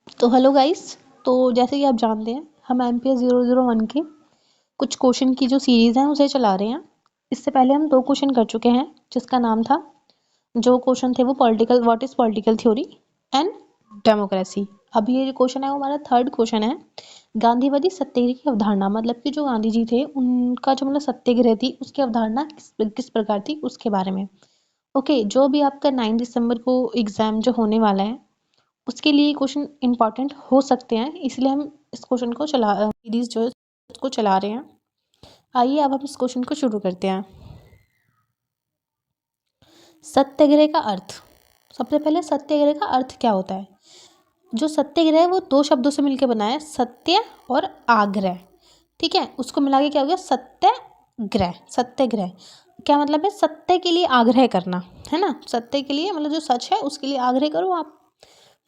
तो hello guys. तो जैसे कि आप जानते हैं हम एमपीएस 001 के कुछ क्वेश्चन की जो सीरीज है उसे चला रहे हैं। इससे पहले हम 2 क्वेश्चन कर चुके हैं जिसका नाम था, जो क्वेश्चन थे वो political what is political theory and democracy. अब ये जो क्वेश्चन है वो हमारा थर्ड क्वेश्चन है। गांधीवादी सत्याग्रह की अवधारणा, मतलब कि जो गांधी जी थे उनका जो मतलब सत्याग्रह थी उसकी अवधारणा किस प्रकार थी उसके बारे में। ओके, जो भी आपका 9 दिसंबर को एग्जाम जो होने वाला है उसके लिए क्वेश्चन इंपॉर्टेंट हो सकते हैं, इसलिए हम इस क्वेश्चन को सीरीज जो है उसको चला रहे हैं। आइए अब हम इस क्वेश्चन को शुरू करते हैं। सत्याग्रह का अर्थ। सबसे पहले सत्याग्रह का अर्थ क्या होता है। जो सत्याग्रह है वो 2 शब्दों से मिलकर बना है, सत्य और आग्रह। ठीक है, उसको मिला के क्या हो गया, सत्याग्रह। सत्याग्रह क्या मतलब है, सत्य के लिए आग्रह करना, है ना। सत्य के लिए मतलब जो सच है उसके लिए आग्रह करो आप।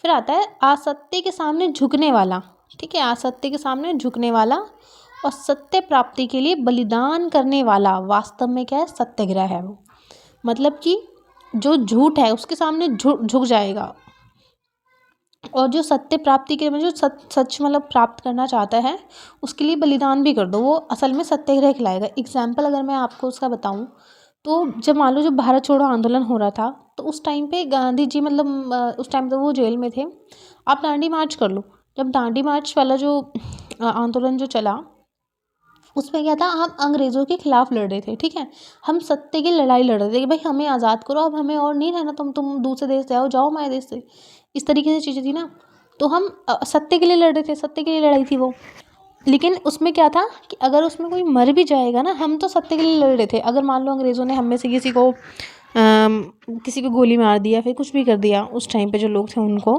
फिर आता है असत्य के सामने झुकने वाला। ठीक है, असत्य के सामने झुकने वाला और सत्य प्राप्ति के लिए बलिदान करने वाला वास्तव में क्या है, सत्याग्रह है वो। मतलब कि जो झूठ है उसके सामने झुक जाएगा और जो सत्य प्राप्ति के लिए जो सच मतलब प्राप्त करना चाहता है उसके लिए बलिदान भी कर दो, वो असल में सत्याग्रह कहलाएगा। एग्जाम्पल अगर मैं आपको उसका बताऊं तो जब मान लो जब भारत छोड़ो आंदोलन हो रहा था तो उस टाइम पे गांधी जी मतलब उस टाइम तो वो जेल में थे। आप दांडी मार्च कर लो। जब दांडी मार्च वाला जो आंदोलन जो चला उसमें क्या था, हम अंग्रेज़ों के खिलाफ लड़ रहे थे। ठीक है, हम सत्य की लड़ाई लड़ रहे थे कि भाई हमें आज़ाद करो, अब हमें और नहीं रहना, तुम दूसरे देश से आओ, जाओ हमारे देश से। इस तरीके से चीज़ें थी ना। तो हम सत्य के लिए लड़ रहे थे, सत्य के लिए लड़ाई थी वो। लेकिन उसमें क्या था कि अगर उसमें कोई मर भी जाएगा ना, हम तो सत्य के लिए लड़ रहे थे। अगर मान लो अंग्रेज़ों ने हम में से किसी को गोली मार दिया, फिर कुछ भी कर दिया उस टाइम पे जो लोग थे उनको,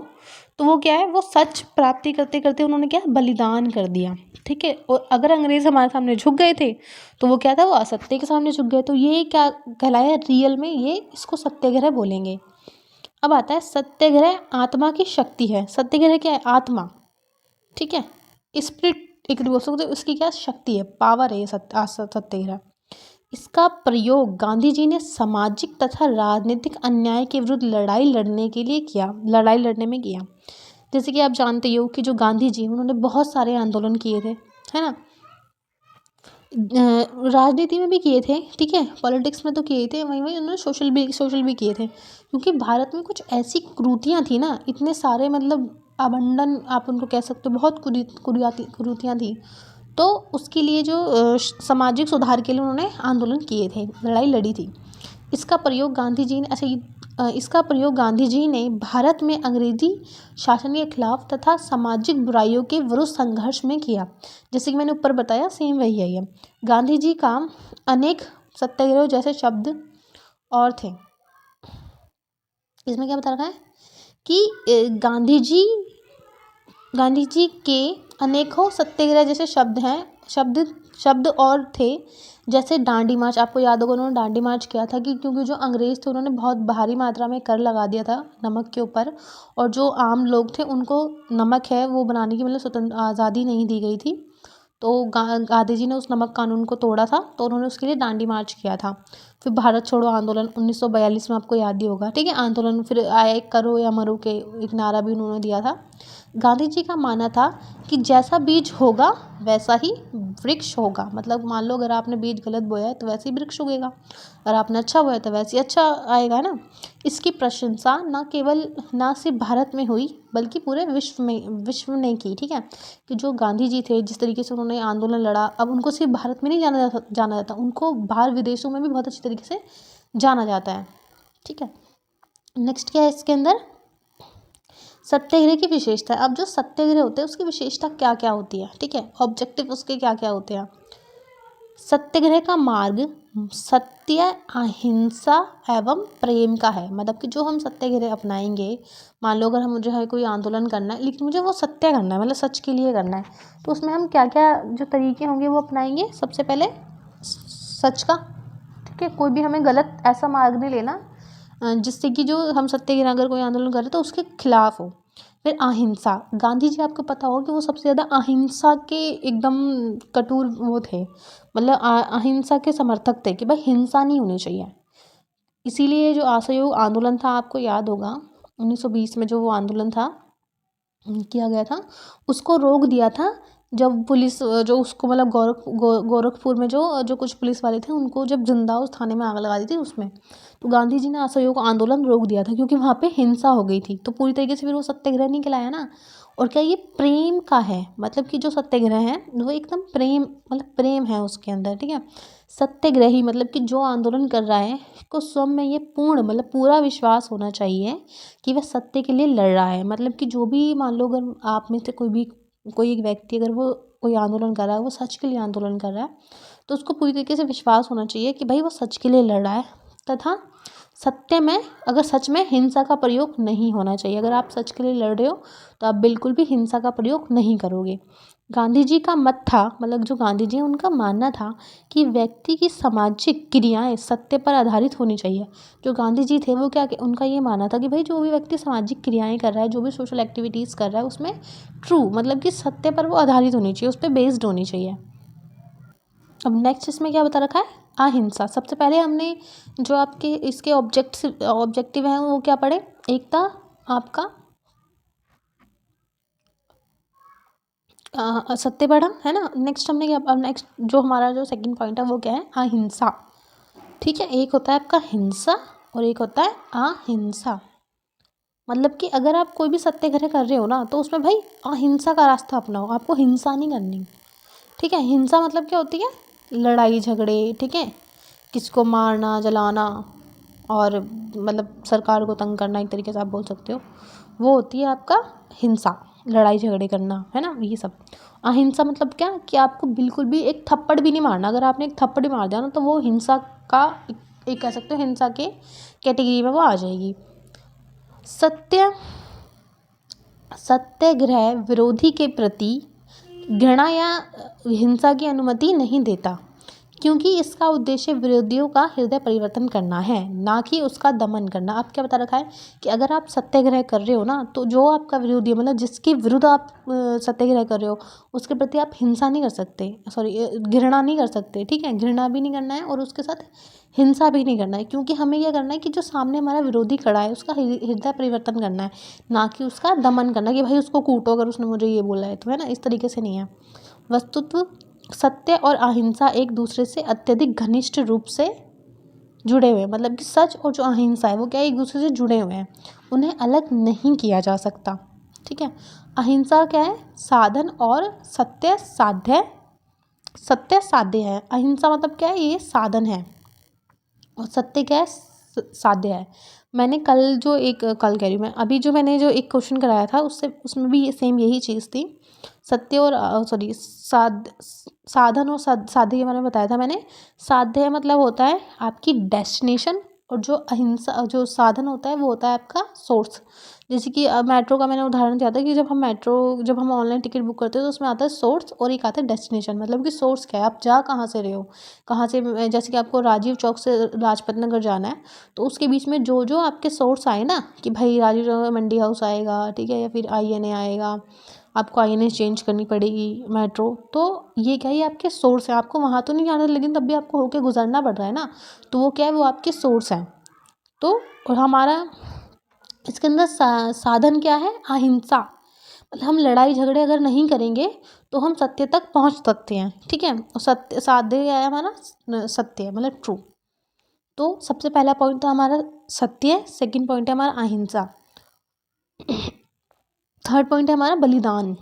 तो वो क्या है, वो सच प्राप्ति करते करते उन्होंने क्या बलिदान कर दिया। ठीक है, और अगर अंग्रेज़ हमारे सामने झुक गए थे तो वो क्या था, वो असत्य के सामने झुक गए। तो ये क्या कहलाया रियल में, ये इसको सत्याग्रह बोलेंगे। अब आता है सत्याग्रह आत्मा की शक्ति है। सत्याग्रह क्या है, आत्मा। ठीक है, स्पिरिट एक बोल सकते हो, उसकी क्या शक्ति है, पावर है ये सत्याग्रह। इसका प्रयोग गांधी जी ने सामाजिक तथा राजनीतिक अन्याय के विरुद्ध लड़ाई लड़ने के लिए किया, लड़ाई लड़ने में किया। जैसे कि आप जानते हो कि जो गांधी जी उन्होंने बहुत सारे आंदोलन किए थे, है ना। राजनीति में भी किए थे, ठीक है, पॉलिटिक्स में तो किए थे, वहीं वहीं उन्होंने सोशल भी किए थे। क्योंकि भारत में कुछ ऐसी कुरीतियाँ थी ना, इतने सारे मतलब आवंडन आप उनको कह सकते हो, बहुत कुरीतियाँ थी। तो उसके लिए जो सामाजिक सुधार के लिए उन्होंने आंदोलन किए थे, लड़ाई लड़ी थी। इसका प्रयोग गांधी जी ने इसका प्रयोग गांधी जी ने भारत में अंग्रेजी शासन के खिलाफ तथा सामाजिक बुराइयों के विरुद्ध संघर्ष में किया। जैसे कि मैंने ऊपर बताया सेम वही है ये। गांधी जी का अनेक सत्याग्रह जैसे शब्द और थे। इसमें क्या बता रखा है कि गांधी जी के अनेकों सत्याग्रह जैसे शब्द हैं, शब्द शब्द और थे। जैसे डांडी मार्च, आपको याद होगा उन्होंने डांडी मार्च किया था कि क्योंकि जो अंग्रेज़ थे उन्होंने बहुत भारी मात्रा में कर लगा दिया था नमक के ऊपर, और जो आम लोग थे उनको नमक है वो बनाने की मतलब स्वतंत्र आज़ादी नहीं दी गई थी। तो गांधी जी ने उस नमक कानून को तोड़ा था, तो उन्होंने उसके लिए दांडी मार्च किया था। फिर भारत छोड़ो आंदोलन 1942 में, आपको याद ही होगा। ठीक है, आंदोलन फिर आए करो या मरो के एक नारा भी उन्होंने दिया था। गांधी जी का मानना था कि जैसा बीज होगा वैसा ही वृक्ष होगा। मतलब मान लो अगर आपने बीज गलत बोया है तो वैसे ही वृक्ष उगेगा, अगर आपने अच्छा बोया तो वैसे ही अच्छा आएगा ना। इसकी प्रशंसा ना सिर्फ भारत में हुई बल्कि पूरे विश्व ने की। ठीक है, कि जो गांधी जी थे जिस तरीके से उन्होंने आंदोलन लड़ा, अब उनको सिर्फ भारत में नहीं जाना जाता, उनको बाहर विदेशों में भी बहुत अच्छी तरीके से जाना जाता है। ठीक है, नेक्स्ट क्या है इसके अंदर, सत्याग्रह की विशेषता। अब जो सत्याग्रह होते हैं उसकी विशेषता क्या क्या होती है, ठीक है, ऑब्जेक्टिव उसके क्या क्या होते हैं। सत्याग्रह का मार्ग सत्य, अहिंसा एवं प्रेम का है। मतलब कि जो हम सत्याग्रह अपनाएंगे, मान लो अगर हम मुझे है कोई आंदोलन करना है लेकिन मुझे वो सत्य करना है, मतलब सच के लिए करना है, तो उसमें हम क्या क्या जो तरीके होंगे वो अपनाएंगे। सबसे पहले सच का। ठीक है, कोई भी हमें गलत ऐसा मार्ग नहीं लेना जिससे कि जो हम सत्याग्रह अगर कोई आंदोलन कर रहे तो उसके खिलाफ हो। फिर अहिंसा, गांधी जी आपको पता होगा कि वो सबसे ज़्यादा अहिंसा के एकदम कठोर वो थे, मतलब अहिंसा के समर्थक थे कि भाई हिंसा नहीं होनी चाहिए। इसीलिए जो असहयोग आंदोलन था, आपको याद होगा 1920 में जो वो आंदोलन था, किया गया था, उसको रोक दिया था जब पुलिस जो उसको मतलब गोरखपुर में जो कुछ पुलिस वाले थे उनको जब जिंदा उस थाने में आग लगा दी थी उसमें। तो गांधी जी ने असहयोग आंदोलन रोक दिया था क्योंकि वहाँ पे हिंसा हो गई थी। तो पूरी तरीके से फिर वो सत्याग्रह नहीं कहलाया ना। और क्या ये प्रेम का है, मतलब कि जो सत्याग्रह है वो एकदम प्रेम, मतलब प्रेम है उसके अंदर, ठीक है। सत्याग्रही मतलब कि जो आंदोलन कर रहा है को स्वयं में ये पूर्ण मतलब पूरा विश्वास होना चाहिए कि वह सत्य के लिए लड़ रहा है। मतलब कि जो भी मान लो अगर आप में से कोई एक व्यक्ति अगर वो कोई आंदोलन कर रहा है, वो सच के लिए आंदोलन कर रहा है, तो उसको पूरी तरीके से विश्वास होना चाहिए कि भाई वो सच के लिए लड़ रहा है तथा सत्य में अगर सच में हिंसा का प्रयोग नहीं होना चाहिए। अगर आप सच के लिए लड़ रहे हो तो आप बिल्कुल भी हिंसा का प्रयोग नहीं करोगे। गांधी जी का मत था, मतलब जो गांधी जी हैं उनका मानना था कि व्यक्ति की सामाजिक क्रियाएं सत्य पर आधारित होनी चाहिए। जो गांधी जी थे वो क्या उनका ये मानना था कि भाई जो भी व्यक्ति सामाजिक क्रियाएं कर रहा है, जो भी सोशल एक्टिविटीज़ कर रहा है, उसमें ट्रू मतलब कि सत्य पर वो आधारित होनी चाहिए, उस पर बेस्ड होनी चाहिए। अब नेक्स्ट इसमें क्या बता रखा है, अहिंसा। सबसे पहले हमने जो आपके इसके ऑब्जेक्टिव हैं वो क्या पढ़े, एक था आपका सत्य पढ़ा है ना। नेक्स्ट हमने क्या, अब नेक्स्ट जो हमारा जो सेकंड पॉइंट है वो क्या है, अहिंसा। ठीक है, एक होता है आपका हिंसा और एक होता है अहिंसा। मतलब कि अगर आप कोई भी सत्याग्रह कर रहे हो ना तो उसमें भाई अहिंसा का रास्ता अपनाओ, आपको हिंसा नहीं करनी। ठीक है, हिंसा मतलब क्या होती है, लड़ाई झगड़े, ठीक है, किसको मारना जलाना और मतलब सरकार को तंग करना, एक तरीके से आप बोल सकते हो, वो होती है आपका हिंसा, लड़ाई झगड़े करना, है ना, ये सब। अहिंसा मतलब क्या कि आपको बिल्कुल भी एक थप्पड़ भी नहीं मारना। अगर आपने एक थप्पड़ भी मार दिया ना तो वो हिंसा का एक कह सकते हो हिंसा के कैटेगरी में वो आ जाएगी। सत्याग्रह विरोधी के प्रति घृणा या हिंसा की अनुमति नहीं देता, क्योंकि इसका उद्देश्य विरोधियों का हृदय परिवर्तन करना है, ना कि उसका दमन करना। आप क्या बता रखा है कि अगर आप सत्याग्रह कर रहे हो ना तो जो आपका विरोधी है, मतलब जिसके विरुद्ध आप सत्याग्रह कर रहे हो, उसके प्रति आप हिंसा नहीं कर सकते, सॉरी घृणा नहीं कर सकते। ठीक है, घृणा भी नहीं करना है और उसके साथ हिंसा भी नहीं करना है, क्योंकि हमें क्या करना है कि जो सामने हमारा विरोधी खड़ा है उसका हृदय परिवर्तन करना है, ना कि उसका दमन करना कि भाई उसको कूटो अगर उसने मुझे ये बोला है तो, है ना, इस तरीके से नहीं है। वस्तुत्व सत्य और अहिंसा एक दूसरे से अत्यधिक घनिष्ठ रूप से जुड़े हुए हैं। मतलब कि सच और जो अहिंसा है वो क्या है, एक दूसरे से जुड़े हुए हैं, उन्हें अलग नहीं किया जा सकता। ठीक है, अहिंसा क्या है, साधन और सत्य साध्य है। अहिंसा मतलब क्या है, ये साधन है और सत्य क्या है, साध्य है। मैंने कल कह रही हूँ मैं, अभी जो मैंने जो एक क्वेश्चन कराया था उसमें भी सेम यही चीज़ थी। सत्य और सॉरी साधन और साध्य के बारे में बताया था मैंने। साध्य मतलब होता है आपकी डेस्टिनेशन और जो अहिंसा जो साधन होता है वो होता है आपका सोर्स। जैसे कि मेट्रो का मैंने उदाहरण दिया था कि जब हम ऑनलाइन टिकट बुक करते हैं तो उसमें आता है सोर्स और एक आता है डेस्टिनेशन। मतलब कि सोर्स क्या है, आप जा कहाँ से रहे हो, कहाँ से, जैसे कि आपको राजीव चौक से लाजपत नगर जाना है तो उसके बीच में जो जो आपके सोर्स आए ना कि भाई राजीव चौक मंडी हाउस आएगा, ठीक है, या फिर INA आएगा, आपको INA चेंज करनी पड़ेगी मेट्रो, तो ये क्या है, ये आपके सोर्स हैं। आपको वहाँ तो नहीं जाना लेकिन तब भी आपको होके गुजरना पड़ रहा है ना, तो वो क्या है, वो आपके सोर्स हैं। तो और हमारा इसके अंदर साधन क्या है, अहिंसा। मतलब हम लड़ाई झगड़े अगर नहीं करेंगे तो हम सत्य तक पहुंच सकते हैं। ठीक है, और सत्य साध्य क्या है हमारा, सत्य मतलब ट्रू। तो सबसे पहला पॉइंट तो हमारा सत्य, सेकंड पॉइंट है हमारा अहिंसा, थर्ड पॉइंट है हमारा बलिदान,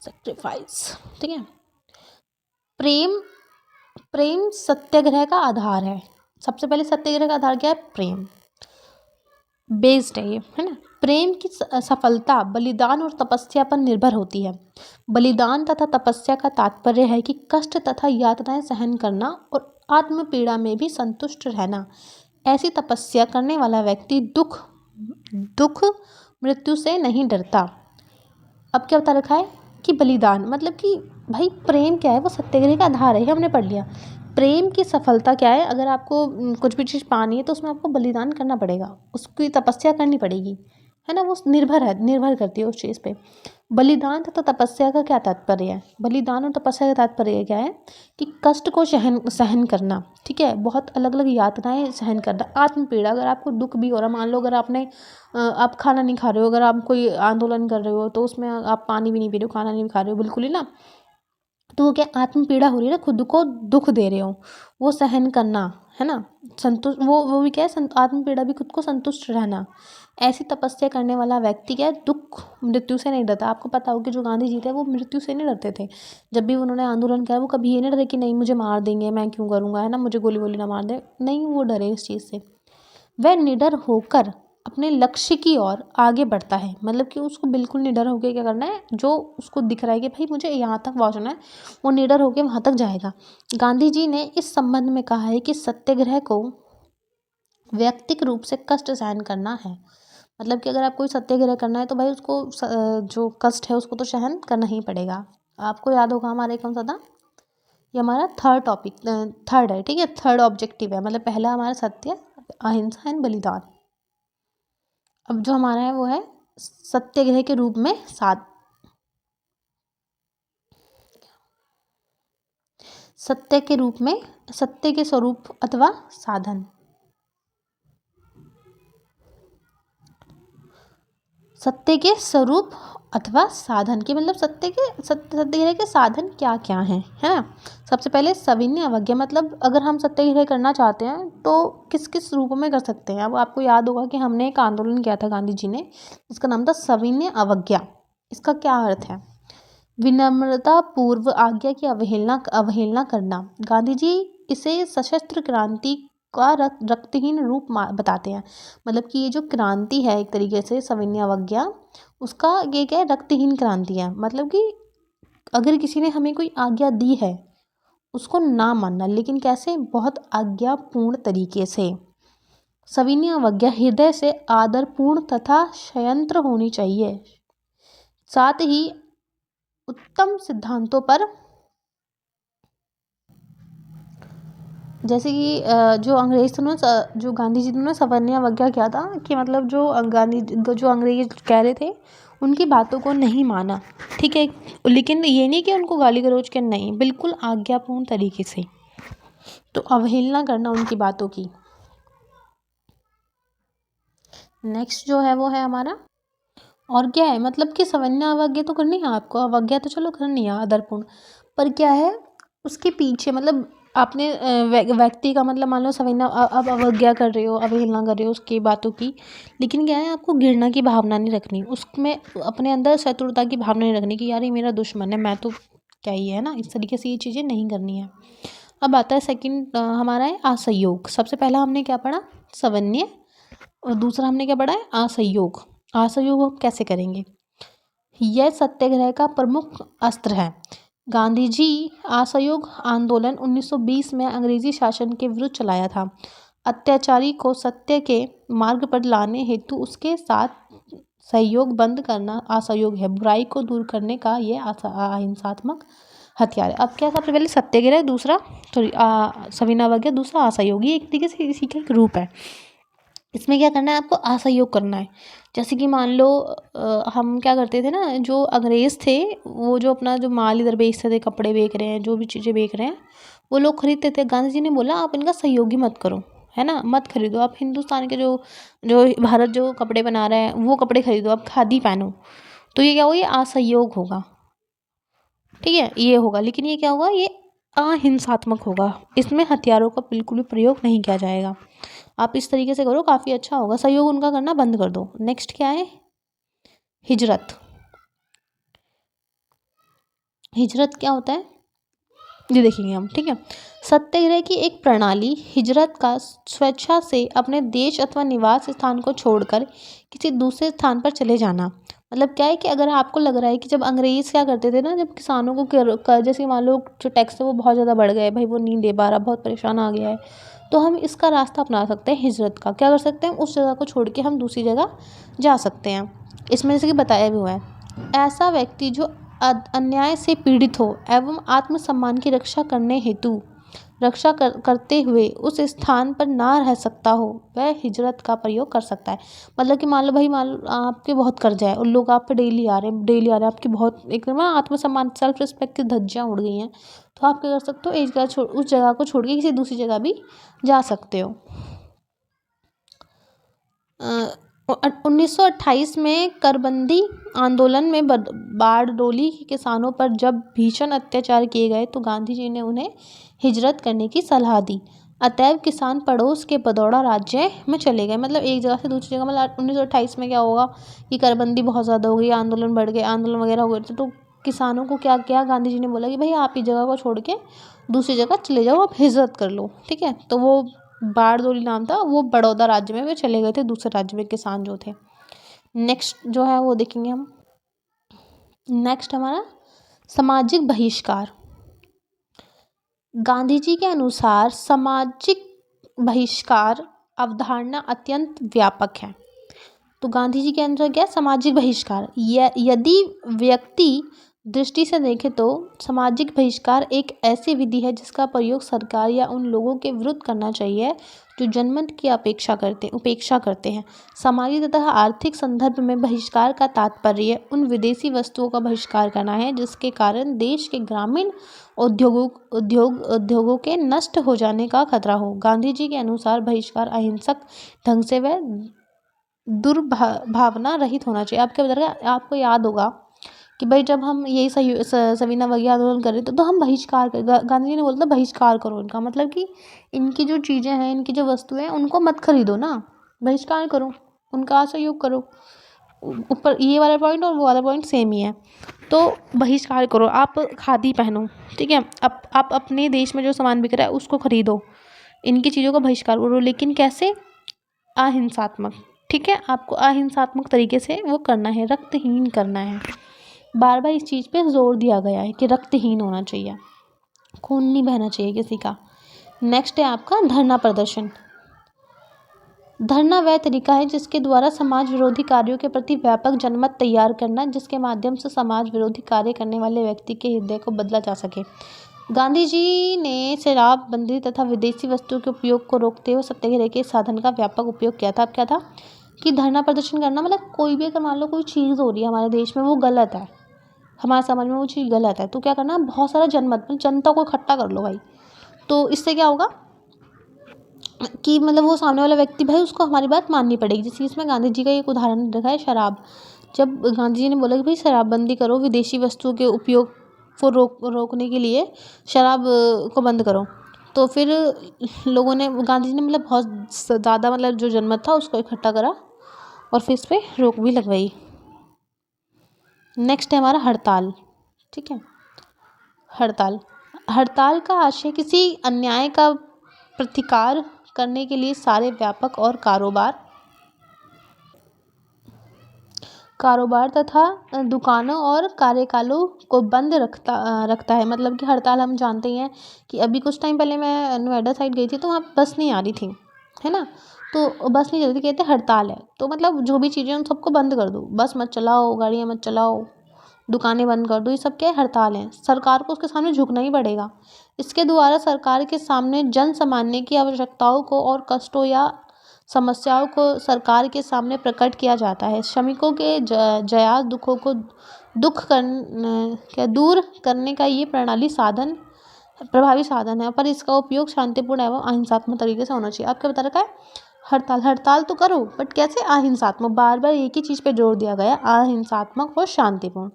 सेक्रीफाइस। ठीक है, प्रेम सत्याग्रह का आधार है। सबसे पहले सत्याग्रह का आधार क्या है, प्रेम बेस्ड है ये, है ना। प्रेम की सफलता बलिदान और तपस्या पर निर्भर होती है। बलिदान तथा तपस्या का तात्पर्य है कि कष्ट तथा यातनाएं सहन करना और आत्म पीड़ा में भी संतुष्ट रहना। ऐसी तपस्या करने वाला व्यक्ति दुख मृत्यु से नहीं डरता। अब क्या बता रखा है कि बलिदान मतलब कि भाई प्रेम क्या है, वो सत्याग्रह का आधार है, हमने पढ़ लिया। प्रेम की सफलता क्या है, अगर आपको कुछ भी चीज़ पानी है तो उसमें आपको बलिदान करना पड़ेगा, उसकी तपस्या करनी पड़ेगी, है ना, वो निर्भर करती है उस चीज़ पे। बलिदान तथा तपस्या का क्या तात्पर्य है? बलिदान और तपस्या का तात्पर्य क्या है कि कष्ट को सहन करना, ठीक है, बहुत अलग अलग यातनाएं सहन करना, आत्मपीड़ा। अगर आपको दुख भी हो रहा, मान लो अगर आप खाना नहीं खा रहे हो, अगर आप कोई आंदोलन कर रहे हो तो उसमें आप पानी भी नहीं पी रहे हो, खाना नहीं खा रहे हो बिल्कुल ही ना, तो वो क्या आत्मपीड़ा हो रही है ना, खुद को दुख दे रहे हो, वो सहन करना, है ना, संतुष्ट, वो भी क्या है, आत्मपीड़ा भी, खुद को संतुष्ट रहना। ऐसी तपस्या करने वाला व्यक्ति क्या है, दुख मृत्यु से नहीं डरता। आपको पता हो कि जो गांधी जी थे वो मृत्यु से नहीं डरते थे। जब भी उन्होंने आंदोलन किया वो कभी ये नहीं डरे कि नहीं मुझे मार देंगे, मैं क्यों करूँगा, है ना, मुझे गोली वोली ना मार दे, नहीं, वो डरे इस चीज़ से। वह निडर होकर अपने लक्ष्य की ओर आगे बढ़ता है, मतलब कि उसको बिल्कुल निडर होकर क्या करना है, जो उसको दिख रहा है कि भाई मुझे यहाँ तक पहुँचना है, वो निडर होकर वहाँ तक जाएगा। गांधी जी ने इस संबंध में कहा है कि सत्याग्रह को व्यक्तिगत रूप से कष्ट सहन करना है। मतलब कि अगर आप कोई सत्याग्रह करना है तो भाई उसको जो कष्ट है उसको तो सहन करना ही पड़ेगा। आपको याद होगा हमारा कौन सा था, ये हमारा थर्ड है, ठीक है, थर्ड ऑब्जेक्टिव है। मतलब पहला हमारा सत्य, अहिंसा एंड बलिदान। अब जो हमारा है वो है सत्याग्रह के रूप में सत्य के स्वरूप अथवा साधन। सत्य के स्वरूप अथवा साधन के मतलब सत्याग्रह के साधन क्या क्या हैं, है ना। सबसे पहले सविनय अवज्ञा, मतलब अगर हम सत्याग्रह करना चाहते हैं तो किस किस रूपों में कर सकते हैं। अब आपको याद होगा कि हमने एक आंदोलन किया था गांधी जी ने, इसका नाम था सविनय अवज्ञा। इसका क्या अर्थ है? विनम्रता पूर्व आज्ञा की अवहेलना करना। गांधी जी इसे सशस्त्र क्रांति का रक्तहीन रूप बताते हैं। मतलब कि ये जो क्रांति है एक तरीके से सविनय अवज्ञा, उसका ये क्या है, रक्तहीन क्रांति है। मतलब कि अगर किसी ने हमें कोई आज्ञा दी है उसको ना मानना, लेकिन कैसे, बहुत आज्ञापूर्ण तरीके से। सविनय अवज्ञा हृदय से आदरपूर्ण तथा संयंत्र होनी चाहिए, साथ ही उत्तम सिद्धांतों पर, जैसे कि जो अंग्रेज थे उन्होंने, जो गांधी जी ने सविनय अवज्ञा किया था कि मतलब जो अंग्रेज कह रहे थे उनकी बातों को नहीं माना, ठीक है, लेकिन ये नहीं कि उनको गाली गलौज के, नहीं, बिल्कुल आज्ञापूर्ण तरीके से, तो अवहेलना करना उनकी बातों की। नेक्स्ट जो है वो है हमारा, और क्या है, मतलब कि सविनय अवज्ञा तो करनी है आपको, अवज्ञा तो चलो करनी है आदरपूर्ण, पर क्या है उसके पीछे, मतलब आपने व्यक्ति का मतलब मान लो सविनय अब अवज्ञा कर रहे हो, अवहेलना कर रहे हो उसकी बातों की, लेकिन क्या है आपको घृणा की भावना नहीं रखनी, उसमें अपने अंदर शत्रुता की भावना नहीं रखनी कि यार ये मेरा दुश्मन है, मैं तो क्या ही है ना, इस तरीके से ये चीज़ें नहीं करनी है। अब आता है सेकंड हमारा है असहयोग। सबसे पहला हमने क्या पढ़ा, सविनय, और दूसरा हमने क्या पढ़ा है, असहयोग। असहयोग हम कैसे करेंगे, यह सत्याग्रह का प्रमुख अस्त्र है। गांधी जी असहयोग आंदोलन 1920 में अंग्रेजी शासन के विरुद्ध चलाया था। अत्याचारी को सत्य के मार्ग पर लाने हेतु उसके साथ सहयोग बंद करना असहयोग है। बुराई को दूर करने का यह अहिंसात्मक हथियार है। अब क्या, सबसे पहले सत्याग्रह, दूसरा सविनय अवज्ञा, दूसरा असहयोग, ये एक तरीके से इसी का एक रूप है। इसमें क्या करना है आपको, असहयोग करना है। जैसे कि मान लो हम क्या करते थे ना, जो अंग्रेज़ थे वो जो अपना जो माल इधर बेचते थे, कपड़े बेच रहे हैं, जो भी चीज़ें बेच रहे हैं वो लोग खरीदते थे। गांधी जी ने बोला आप इनका सहयोगी मत करो, है ना, मत खरीदो, आप हिंदुस्तान के जो जो भारत जो कपड़े बना रहा है वो कपड़े खरीदो, आप खादी पहनो। तो ये क्या होगा, ये असहयोग होगा, ठीक है, ये होगा, लेकिन ये क्या होगा, ये अहिंसात्मक होगा, इसमें हथियारों का बिल्कुल भी प्रयोग नहीं किया जाएगा। आप इस तरीके से करो, काफ़ी अच्छा होगा। सहयोग उनका करना बंद कर दो। नेक्स्ट क्या है, हिजरत। हिजरत क्या होता है ये देखेंगे हम, ठीक है। सत्याग्रह की एक प्रणाली हिजरत का स्वेच्छा से अपने देश अथवा निवास स्थान को छोड़कर किसी दूसरे स्थान पर चले जाना। मतलब क्या है कि अगर आपको लग रहा है कि जब अंग्रेज़ क्या करते थे ना, जब किसानों को जैसे मान लो जो टैक्स है वो बहुत ज़्यादा बढ़ गए, भाई वो नहीं दे पा रहा, बहुत परेशान आ गया है, तो हम इसका रास्ता अपना सकते हैं हिजरत का। क्या कर सकते हैं, उस जगह को छोड़ के हम दूसरी जगह जा सकते हैं। इसमें जैसे कि बताया भी हुआ है, ऐसा व्यक्ति जो अन्याय से पीड़ित हो एवं आत्मसम्मान की रक्षा करने हेतु रक्षा करते हुए उस स्थान पर ना रह सकता हो वह हिजरत का प्रयोग कर सकता है। मतलब कि मान लो भाई, मान लो आपके बहुत कर्जा है और लोग आप पे डेली आ रहे हैं, डेली आ रहे हैं, आपकी बहुत एकदम ना आत्मसम्मान सेल्फ रिस्पेक्ट की धज्जियाँ उड़ गई हैं, तो आप क्या कर सकते हो, एक जगह छोड़, उस जगह को छोड़ के किसी दूसरी जगह भी जा सकते हो। 1928 में करबंदी आंदोलन में बारडोली के किसानों पर जब भीषण अत्याचार किए गए तो गांधी जी ने उन्हें हिजरत करने की सलाह दी। अतएव किसान पड़ोस के बदौड़ा राज्य में चले गए। मतलब एक जगह से दूसरी जगह, मतलब 1928 में क्या होगा कि करबंदी बहुत ज़्यादा हो गई, आंदोलन बढ़ गए, आंदोलन वगैरह हो गए थे, तो किसानों को क्या किया, गांधी जी ने बोला कि भाई आप इस जगह को छोड़ के दूसरी जगह चले जाओ, आप हिजरत कर लो। ठीक है, तो वो बारडोली नाम था, वो बड़ौदा राज्य में वे चले गए थे, दूसरे राज्य में किसान जो थे। नेक्स्ट जो है वो देखेंगे हम। नेक्स्ट हमारा सामाजिक बहिष्कार। गांधी जी के अनुसार सामाजिक बहिष्कार अवधारणा अत्यंत व्यापक है। तो गांधी जी के अनुसार क्या, सामाजिक बहिष्कार, यदि व्यक्ति दृष्टि से देखें तो सामाजिक बहिष्कार एक ऐसी विधि है जिसका प्रयोग सरकार या उन लोगों के विरुद्ध करना चाहिए जो जनमत की उपेक्षा करते हैं। सामाजिक तथा आर्थिक संदर्भ में बहिष्कार का तात्पर्य उन विदेशी वस्तुओं का बहिष्कार करना है जिसके कारण देश के ग्रामीण उद्योगों के नष्ट हो जाने का खतरा हो। गांधी जी के अनुसार बहिष्कार अहिंसक ढंग से व दुर्भावना रहित होना चाहिए। आपको याद होगा कि भाई जब हम यही सविनय अवज्ञा आंदोलन कर रहे थे तो हम बहिष्कार कर, गांधी जी ने बोला था बहिष्कार करो इनका, मतलब कि इनकी जो चीज़ें हैं, इनकी जो वस्तुएं हैं, उनको मत खरीदो ना, बहिष्कार करो, उनका असहयोग करो। ऊपर ये वाला पॉइंट और वो वाला पॉइंट सेम ही है, तो बहिष्कार करो। आप खादी पहनो, ठीक है, आप अपने देश में जो सामान बिक रहा है उसको खरीदो, इनकी चीज़ों का बहिष्कार करो, लेकिन कैसे, अहिंसात्मक। ठीक है, आपको अहिंसात्मक तरीके से वो करना है, रक्तहीन करना है। बार बार इस चीज़ पे जोर दिया गया है कि रक्तहीन होना चाहिए, खून नहीं बहना चाहिए किसी का। नेक्स्ट है आपका धरना प्रदर्शन। धरना वह तरीका है जिसके द्वारा समाज विरोधी कार्यों के प्रति व्यापक जनमत तैयार करना, जिसके माध्यम से समाज विरोधी कार्य करने वाले व्यक्ति के हृदय को बदला जा सके। गांधी जी ने शराबबंदी तथा विदेशी वस्तुओं के उपयोग को रोकते हुए सत्याग्रह के साधन का व्यापक उपयोग किया था। अब क्या था कि धरना प्रदर्शन करना, मतलब कोई भी अगर मान लो कोई चीज़ हो रही है हमारे देश में, वो गलत है, हमारे समाज में वो चीज़ गलत है, तो क्या करना, बहुत सारा जनमत, जनता को इकट्ठा कर लो भाई। तो इससे क्या होगा कि मतलब वो सामने वाला व्यक्ति, भाई उसको हमारी बात माननी पड़ेगी। जैसे इसमें गांधी जी का एक उदाहरण रखा है, शराब। जब गांधी जी ने बोला कि भाई शराबबंदी करो, विदेशी वस्तुओं के उपयोग को रोकने के लिए शराब को बंद करो, तो फिर लोगों ने, गांधी जी ने मतलब बहुत ज़्यादा, मतलब जो जनमत था उसको इकट्ठा करा और फिर इस पर रोक भी लगवाई। नेक्स्ट है हमारा हड़ताल। ठीक है, हड़ताल का आशय किसी अन्याय का प्रतिकार करने के लिए सारे व्यापक और कारोबार तथा दुकानों और कार्यकालों को बंद रखता है। मतलब कि हड़ताल हम जानते ही हैं कि अभी कुछ टाइम पहले मैं नोएडा साइड गई थी, तो वहाँ बस नहीं आ रही थी, है ना, तो बस नहीं चल रही थी, कहते हड़ताल है, तो मतलब जो भी चीज़ें उन सबको बंद कर दो, बस मत चलाओ, गाड़ियाँ मत चलाओ, दुकानें बंद कर दो, ये सब क्या है, हड़ताल है। सरकार को उसके सामने झुकना ही पड़ेगा। इसके द्वारा सरकार के सामने जन सामान्य की आवश्यकताओं को और कष्टों या समस्याओं को सरकार के सामने प्रकट किया जाता है। श्रमिकों के जयास दुखों को दूर करने का ये प्रभावी साधन है, पर इसका उपयोग शांतिपूर्ण एवं अहिंसात्मक तरीके से होना चाहिए। आपको बता रखा है हड़ताल तो करो, बट कैसे, अहिंसात्मक। बार बार एक ही चीज़ पे जोर दिया गया, अहिंसात्मक और शांतिपूर्ण।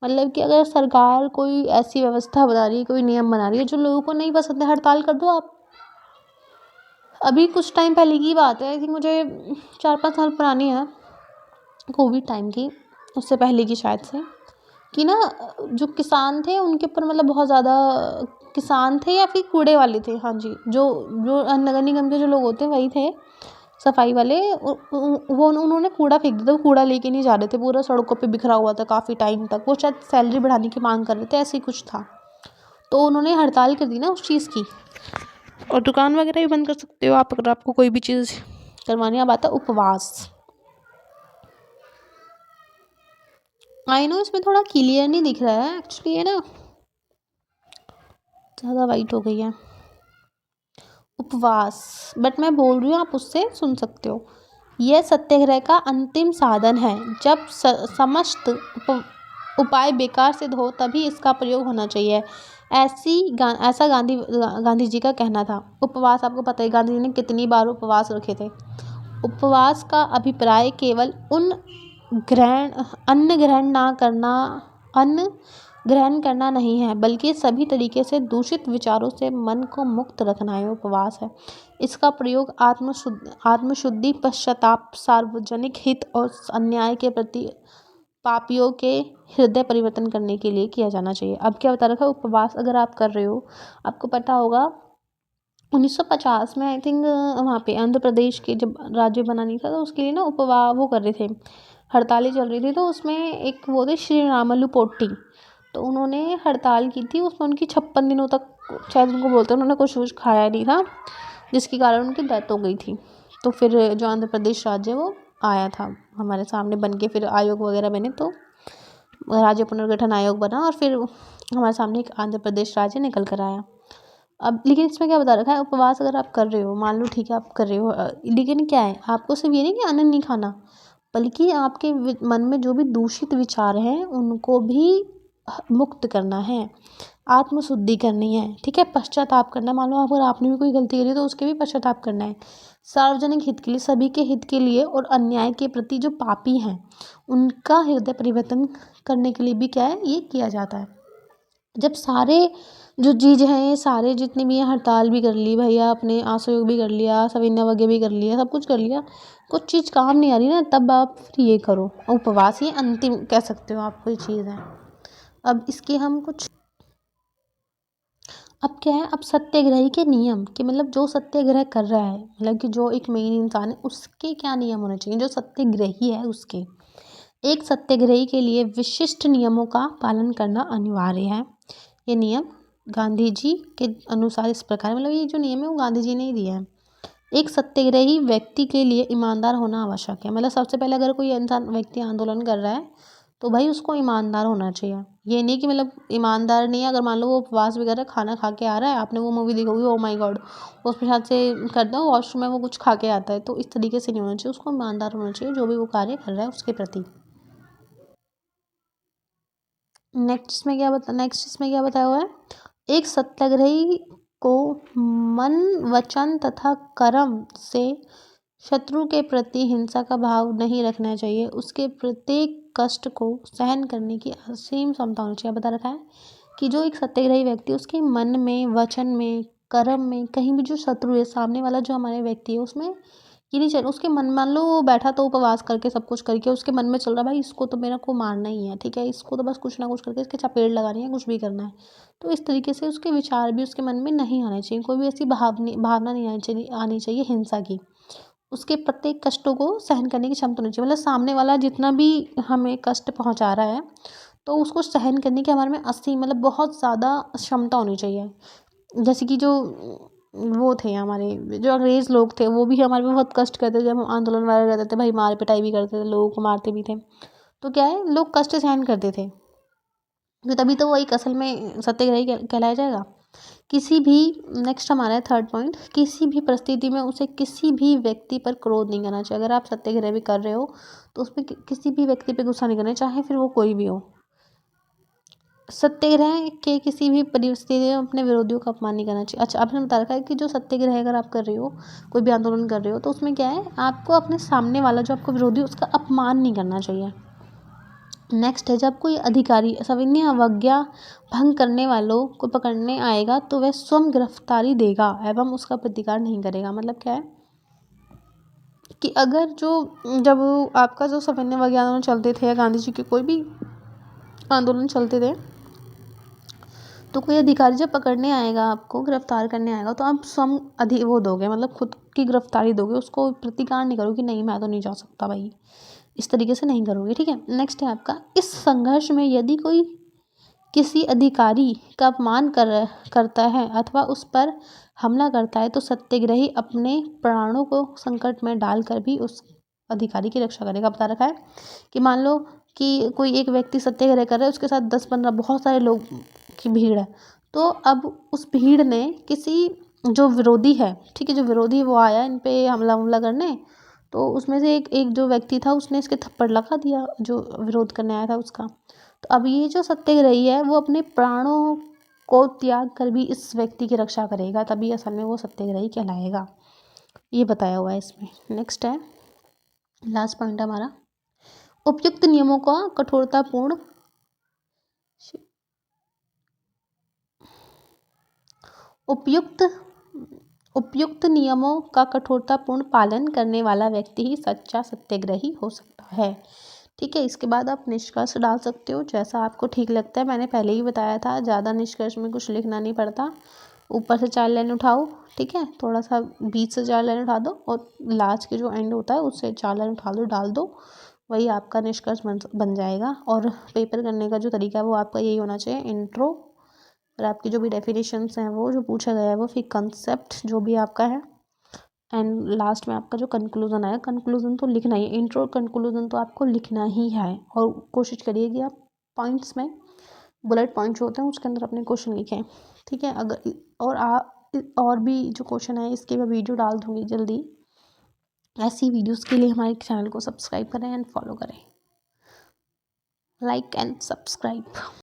मतलब कि अगर सरकार कोई ऐसी व्यवस्था बना रही है, कोई नियम बना रही है जो लोगों को नहीं पसंद है, हड़ताल कर दो आप। अभी कुछ टाइम पहले की बात है, आई थिंक मुझे 4-5 साल पुरानी है, कोविड टाइम की, उससे पहले की शायद से, कि ना जो किसान थे उनके ऊपर, मतलब बहुत ज़्यादा किसान थे या फिर कूड़े वाले थे, हाँ जी, जो जो नगर निगम के जो लोग होते हैं वही थे, सफाई वाले, वो उन्होंने कूड़ा फेंक दिया था, वो कूड़ा लेके नहीं जा रहे थे, पूरा सड़कों पे बिखरा हुआ था काफ़ी टाइम तक, वो शायद सैलरी बढ़ाने की मांग कर रहे थे, ऐसे ही कुछ था, तो उन्होंने हड़ताल कर दी ना उस चीज़ की। और दुकान वगैरह भी बंद कर सकते हो आप, अगर आपको कोई भी चीज़ करवानी। अब आता उपवास। आई नो इसमें थोड़ा क्लियर नहीं दिख रहा है एक्चुअली, है ना, ज़्यादा वाइट हो गई है। उपवास, बट मैं बोल रही हूँ आप उससे सुन सकते हो। यह सत्याग्रह का अंतिम साधन है। जब समस्त उपाय बेकार सिद्ध हो तभी इसका प्रयोग होना चाहिए। ऐसा गांधी जी का कहना था। उपवास, आपको पता है गांधी जी ने कितनी बार उपवास रखे थे। उपवास का अभिप्राय केवल अन्न ग्रहण करना नहीं है, बल्कि सभी तरीके से दूषित विचारों से मन को मुक्त रखना है। उपवास है, इसका प्रयोग आत्मशुद्धि, पश्चाताप, सार्वजनिक हित और अन्याय के प्रति पापियों के हृदय परिवर्तन करने के लिए किया जाना चाहिए। अब क्या बता रखा है, उपवास अगर आप कर रहे हो, आपको पता होगा 1950 में आई थिंक वहाँ पे आंध्र प्रदेश के जब राज्य बना नहीं था तो उसके लिए ना वो कर रहे थे, हड़तालें चल रही थी। तो उसमें एक वो थे श्री रामलू पोट्टी, तो उन्होंने हड़ताल की थी। उसमें उनकी 56 दिनों तक शायद उनको बोलते हैं, उन्होंने कुछ खाया नहीं था, जिसके कारण उनकी डेथ हो गई थी। तो फिर जो आंध्र प्रदेश राज्य वो आया था हमारे सामने बन के, फिर आयोग वगैरह बने, तो राज्य पुनर्गठन आयोग बना और फिर हमारे सामने एक आंध्र प्रदेश राज्य निकल कर आया। अब लेकिन इसमें क्या बता रखा है, उपवास अगर आप कर रहे हो, मान लो ठीक है आप कर रहे हो, लेकिन क्या है, आपको सिर्फ ये नहीं कि अन्न नहीं खाना, बल्कि आपके मन में जो भी दूषित विचार हैं उनको भी मुक्त करना है, आत्मशुद्धि करनी है, ठीक है, पश्चाताप करना है। मान लो अगर आपने भी कोई गलती करी तो उसके भी पश्चाताप करना है। सार्वजनिक हित के लिए, सभी के हित के लिए और अन्याय के प्रति जो पापी हैं उनका हृदय परिवर्तन करने के लिए भी क्या है, ये किया जाता है। जब सारे जो चीज़ हैं, ये सारे जितने भी हैं, हड़ताल भी कर ली भैया, अपने असहयोग भी कर लिया, सविनय वगैरह भी कर लिया, सब कुछ कर लिया, कुछ चीज़ काम नहीं आ रही ना, तब आप फिर ये करो उपवास। ये अंतिम कह सकते हो आप, कोई चीज़ है। अब इसके हम कुछ, अब क्या है, अब सत्याग्रही के नियम कि मतलब जो सत्याग्रह कर रहा है, मतलब कि जो एक मेन इंसान है उसके क्या नियम होने चाहिए, जो सत्याग्रही है उसके। एक सत्याग्रही के लिए विशिष्ट नियमों का पालन करना अनिवार्य है। ये नियम गांधी जी के अनुसार इस प्रकार, मतलब ये जो नियम है वो गांधी जी ने ही दिया है। एक सत्याग्रही व्यक्ति के लिए ईमानदार होना आवश्यक है। मतलब सबसे पहले अगर कोई इंसान व्यक्ति आंदोलन कर रहा है तो भाई उसको ईमानदार होना चाहिए। ये नहीं कि मतलब ईमानदार नहीं है, अगर मान लो वो उपवास वगैरह खाना खा के आ रहा है, आपने वो मूवी देखी होगी ओ माय गॉड, उसमें साथ से करता है वॉशरूम में वो कुछ खा के आता है, तो इस तरीके से नहीं होना चाहिए। उसको ईमानदार होना चाहिए जो भी वो कार्य कर रहा है उसके प्रति। नेक्स्ट इसमें क्या बताया हुआ है, एक सत्याग्रही को मन, वचन तथा कर्म से शत्रु के प्रति हिंसा का भाव नहीं रखना चाहिए। उसके प्रत्येक कष्ट को सहन करने की असीम क्षमता होनी चाहिए। बता रखा है कि जो एक सत्याग्रही व्यक्ति, उसके मन में, वचन में, कर्म में कहीं भी जो शत्रु है, सामने वाला जो हमारे व्यक्ति है, उसमें ये नहीं चल, उसके मन, मान लो वो बैठा तो उपवास करके सब कुछ करके उसके मन में चल रहा है भाई इसको तो मेरा को मारना ही है, ठीक है, इसको तो बस कुछ ना कुछ करके इसके चपेट लगानी है, कुछ भी करना है। तो इस तरीके से उसके विचार भी उसके मन में नहीं आने चाहिए, कोई भी ऐसी भावना नहीं आनी चाहिए हिंसा की। उसके प्रत्येक कष्टों को सहन करने की क्षमता होनी चाहिए। मतलब सामने वाला जितना भी हमें कष्ट पहुंचा रहा है तो उसको सहन करने की हमारे में मतलब बहुत ज़्यादा क्षमता होनी चाहिए। जैसे कि जो वो थे हमारे जो अंग्रेज़ लोग थे, वो भी हमारे पे बहुत कष्ट करते थे जब हम आंदोलन वगैरह रहते थे, भाई मार पिटाई भी करते थे, लोगों को मारते भी थे। तो क्या है, लोग कष्ट सहन करते थे, तो तभी तो वो एक असल में सत्याग्रही कहलाया जाएगा। किसी भी, नेक्स्ट हमारा है थर्ड पॉइंट, किसी भी परिस्थिति में उसे किसी भी व्यक्ति पर क्रोध नहीं करना चाहिए। अगर आप सत्याग्रह भी कर रहे हो तो उसमें किसी भी व्यक्ति पे गुस्सा नहीं करना, चाहे फिर वो कोई भी हो। सत्याग्रह के किसी भी परिस्थिति में अपने विरोधियों का अपमान नहीं करना चाहिए। अच्छा, आपने बता रखा है कि जो सत्याग्रह अगर आप कर रहे हो, कोई भी आंदोलन कर रहे हो, तो उसमें क्या है, आपको अपने सामने वाला जो आपका विरोधी है उसका अपमान नहीं करना चाहिए। नेक्स्ट है, जब कोई अधिकारी सविनय अवज्ञा भंग करने वालों को पकड़ने आएगा तो वह स्वयं गिरफ्तारी देगा एवं उसका प्रतिकार नहीं करेगा। मतलब क्या है कि अगर जब आपका जो सविनय अवज्ञा आंदोलन चलते थे या गांधी जी के कोई भी आंदोलन चलते थे, तो कोई अधिकारी जब पकड़ने आएगा, आपको गिरफ्तार करने आएगा, तो आप स्वयं वो दोगे, मतलब खुद की गिरफ्तारी दोगे, उसको प्रतिकार नहीं करोगे कि नहीं मैं तो नहीं जा सकता भाई, इस तरीके से नहीं करोगे, ठीक है। नेक्स्ट है आपका, इस संघर्ष में यदि कोई किसी अधिकारी का अपमान करता है अथवा उस पर हमला करता है तो सत्याग्रही अपने प्राणों को संकट में डालकर भी उस अधिकारी की रक्षा करेगा। बता रखा है कि मान लो कि कोई एक व्यक्ति सत्याग्रह कर रहा है, उसके साथ 10-15 बहुत सारे लोग की भीड़ है, तो अब उस भीड़ ने किसी जो विरोधी है, ठीक है, जो विरोधी वो आया इन पे हमला करने, तो उसमें से एक जो व्यक्ति था उसने इसके थप्पड़ लगा दिया जो विरोध करने आया था उसका। तो अब ये जो सत्याग्रही है वो अपने प्राणों को त्याग कर भी इस व्यक्ति की रक्षा करेगा, तभी असल में वो सत्याग्रही कहलाएगा। ये बताया हुआ है इसमें। नेक्स्ट है, लास्ट पॉइंट हमारा, उपयुक्त नियमों का कठोरतापूर्ण उपयुक्त नियमों का कठोरतापूर्ण पालन करने वाला व्यक्ति ही सच्चा सत्याग्रही हो सकता है। ठीक है, इसके बाद आप निष्कर्ष डाल सकते हो जैसा आपको ठीक लगता है। मैंने पहले ही बताया था, ज़्यादा निष्कर्ष में कुछ लिखना नहीं पड़ता। ऊपर से 4 लाइन उठाओ, ठीक है, थोड़ा सा बीच से 4 लाइन उठा दो और लास्ट के जो एंड होता है उससे 4 लाइन उठा दो, डाल दो, वही आपका निष्कर्ष बन जाएगा। और पेपर करने का जो तरीका है वो आपका यही होना चाहिए, इंट्रो और आपकी जो भी डेफिनेशंस हैं वो जो पूछा गया है वो, फिर कंसेप्ट जो भी आपका है, एंड लास्ट में आपका जो कंक्लूज़न आया, कंक्लूज़न तो लिखना ही, इंट्रो कंक्लूज़न तो आपको लिखना ही है। और कोशिश करिए कि आप पॉइंट्स में बुलेट पॉइंट्स होते हैं उसके अंदर अपने क्वेश्चन लिखें, ठीक है। अगर और भी जो क्वेश्चन है इसके मैं वीडियो डाल दूँगी जल्दी। ऐसी वीडियोस के लिए हमारे चैनल को सब्सक्राइब करें एंड फॉलो करें, लाइक एंड सब्सक्राइब।